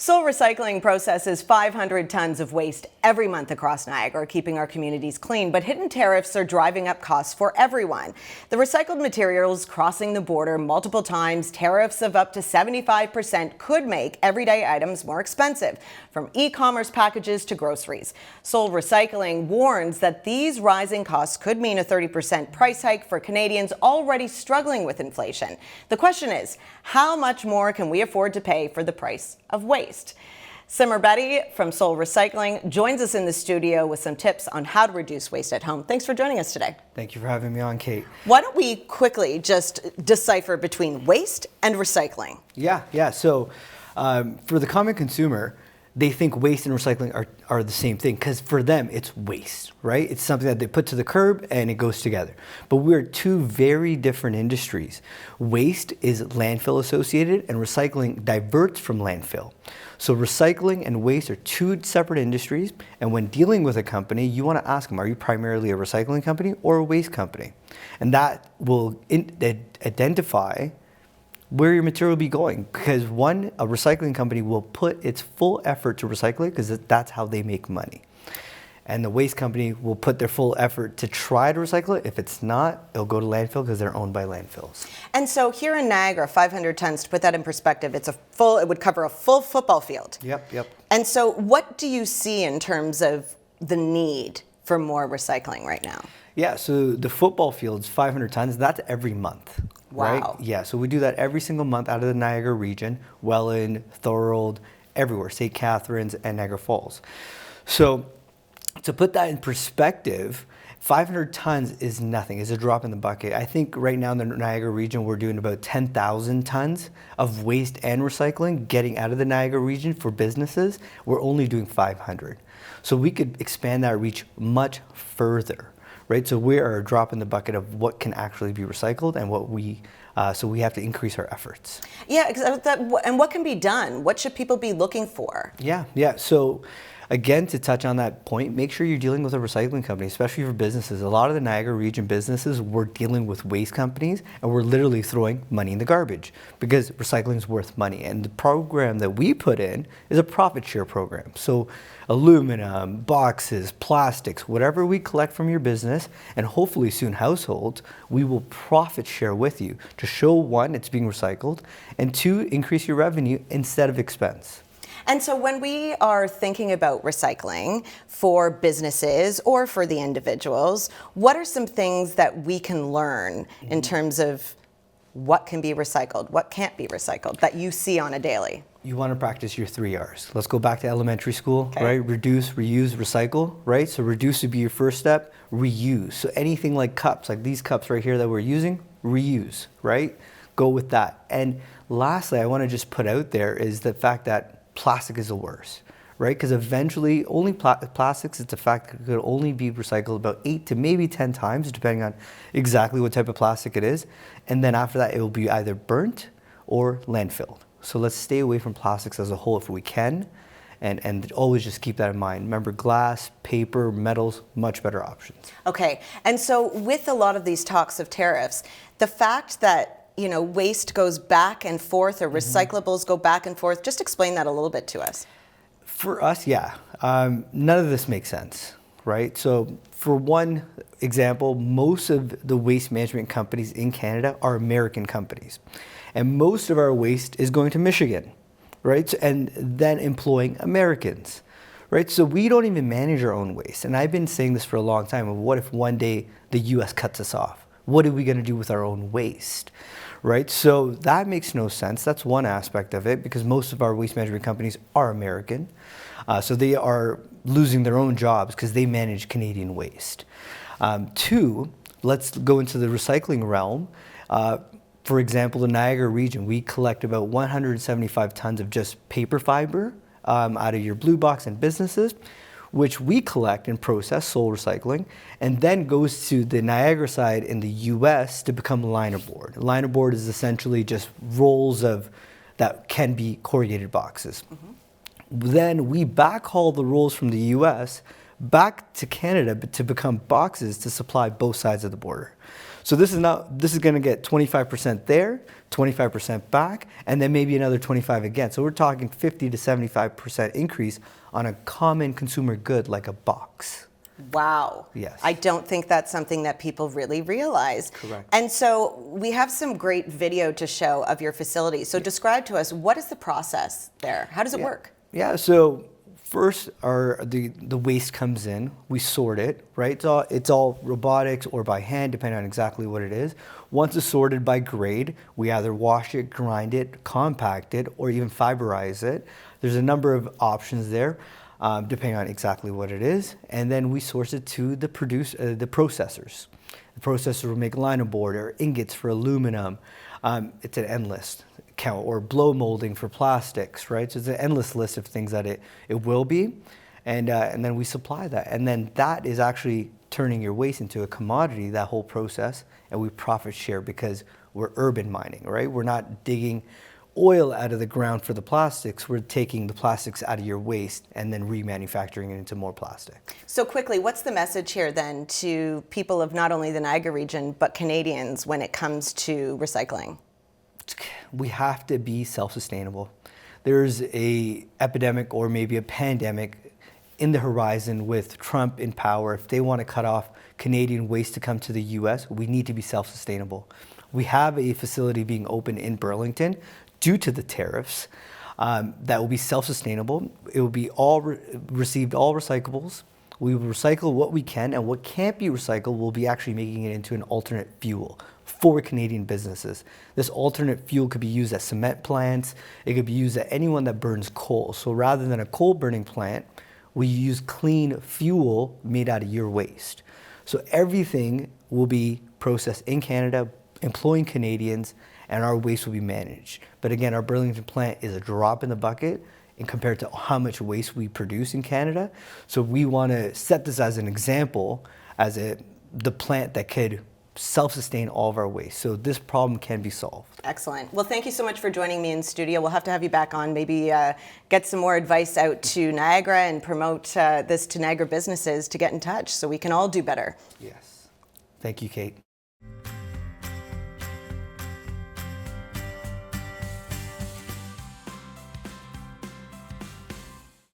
Soul Recycling processes 500 tons of waste every month across Niagara, keeping our communities clean. But hidden tariffs are driving up costs for everyone. The recycled materials crossing the border multiple times, tariffs of up to 75% could make everyday items more expensive, from e-commerce packages to groceries. Soul Recycling warns that these rising costs could mean a 30% price hike for Canadians already struggling with inflation. The question is, how much more can we afford to pay for the price of waste? Simar Bedi from Soul Recycling joins us in the studio with some tips on how to reduce waste at home. Thanks for joining us today. Thank you for having me on, Kate. Why don't we quickly just decipher between waste and recycling? Yeah. So for the common consumer, they think waste and recycling are the same thing because for them it's waste, right? It's something that they put to the curb and it goes together. But we're two very different industries. Waste is landfill associated and recycling diverts from landfill. So recycling and waste are two separate industries, and when dealing with a company, you want to ask them, are you primarily a recycling company or a waste company? And that will identify where your material will be going, because a recycling company will put its full effort to recycle it because that's how they make money. And the waste company will put their full effort to try to recycle it. If it's not, it'll go to landfill because they're owned by landfills. And so here in Niagara, 500 tons, to put that in perspective, it would cover a full football field. Yep. And so what do you see in terms of the need for more recycling right now? Yeah, so the football field's 500 tons, that's every month. Wow. Right? Yeah, so we do that every single month out of the Niagara region, Welland, Thorold, everywhere, St. Catharines and Niagara Falls. So to put that in perspective, 500 tons is nothing, it's a drop in the bucket. I think right now in the Niagara region, we're doing about 10,000 tons of waste and recycling getting out of the Niagara region for businesses. We're only doing 500. So we could expand that reach much further. Right, so we are a drop in the bucket of what can actually be recycled, and so we have to increase our efforts. Yeah, and what can be done? What should people be looking for? Yeah. So again, to touch on that point, make sure you're dealing with a recycling company, especially for businesses. A lot of the Niagara region businesses, we're dealing with waste companies, and we're literally throwing money in the garbage because recycling is worth money. And the program that we put in is a profit share program. So aluminum, boxes, plastics, whatever we collect from your business, and hopefully soon households, we will profit share with you to show, one, it's being recycled, and two, increase your revenue instead of expense. And so when we are thinking about recycling for businesses or for the individuals, what are some things that we can learn in terms of what can be recycled, what can't be recycled, that you see on a daily? You want to practice your 3 R's. Let's go back to elementary school, Okay. right? Reduce, reuse, recycle, right? So reduce would be your first step. Reuse. So anything like cups, like these cups right here that we're using, reuse, right? Go with that. And lastly, I want to just put out there is the fact that plastic is the worst, right? Because eventually only plastics, it's a fact that could only be recycled about 8 to maybe 10 times, depending on exactly what type of plastic it is. And then after that, it will be either burnt or landfilled. So let's stay away from plastics as a whole if we can, and always just keep that in mind. Remember, glass, paper, metals, much better options. Okay, and so with a lot of these talks of tariffs, the fact that waste goes back and forth or recyclables go back and forth, just explain that a little bit to us. For us, yeah, none of this makes sense, right? So for one example, most of the waste management companies in Canada are American companies. And most of our waste is going to Michigan, right? And then employing Americans, right? So we don't even manage our own waste. And I've been saying this for a long time. Of what if one day the US cuts us off? What are we going to do with our own waste, right? So that makes no sense. That's one aspect of it, because most of our waste management companies are American. So they are losing their own jobs because they manage Canadian waste. Two, let's go into the recycling realm. For example, the Niagara region, we collect about 175 tons of just paper fiber out of your blue box and businesses, which we collect and process, Soul Recycling, and then goes to the Niagara side in the US to become linerboard. Linerboard is essentially just rolls that can be corrugated boxes. Then we backhaul the rolls from the US back to Canada to become boxes to supply both sides of the border. So this is going to get 25% there, 25% back, and then maybe another 25 again. So we're talking 50 to 75% increase on a common consumer good like a box. Wow. Yes. I don't think that's something that people really realize. Correct. And so we have some great video to show of your facility. So describe to us, what is the process there? How does it work? Yeah, so first the waste comes in, we sort it, right? It's all robotics or by hand, depending on exactly what it is. Once it's sorted by grade, we either wash it, grind it, compact it, or even fiberize it. There's a number of options there. Depending on exactly what it is, and then we source it to the processors. The processor will make linerboard or ingots for aluminum. It's an endless count, or blow molding for plastics, right? So it's an endless list of things that it will be, and then we supply that, and then that is actually turning your waste into a commodity. That whole process, and we profit share because we're urban mining, right? We're not digging oil out of the ground for the plastics. We're taking the plastics out of your waste and then remanufacturing it into more plastic. So quickly, what's the message here then to people of not only the Niagara region, but Canadians when it comes to recycling? We have to be self-sustainable. There's a epidemic or maybe a pandemic in the horizon with Trump in power. If they want to cut off Canadian waste to come to the US, we need to be self-sustainable. We have a facility being opened in Burlington due to the tariffs that will be self-sustainable. It will be received all recyclables. We will recycle what we can, and what can't be recycled, we'll be actually making it into an alternate fuel for Canadian businesses. This alternate fuel could be used at cement plants. It could be used at anyone that burns coal. So rather than a coal burning plant, we use clean fuel made out of your waste. So everything will be processed in Canada, employing Canadians, and our waste will be managed. But again, our Burlington plant is a drop in the bucket in compared to how much waste we produce in Canada. So we want to set this as an example, as the plant that could self-sustain all of our waste. So this problem can be solved. Excellent. Well, thank you so much for joining me in studio. We'll have to have you back on, maybe get some more advice out to Niagara and promote this to Niagara businesses to get in touch so we can all do better. Yes. Thank you, Kate.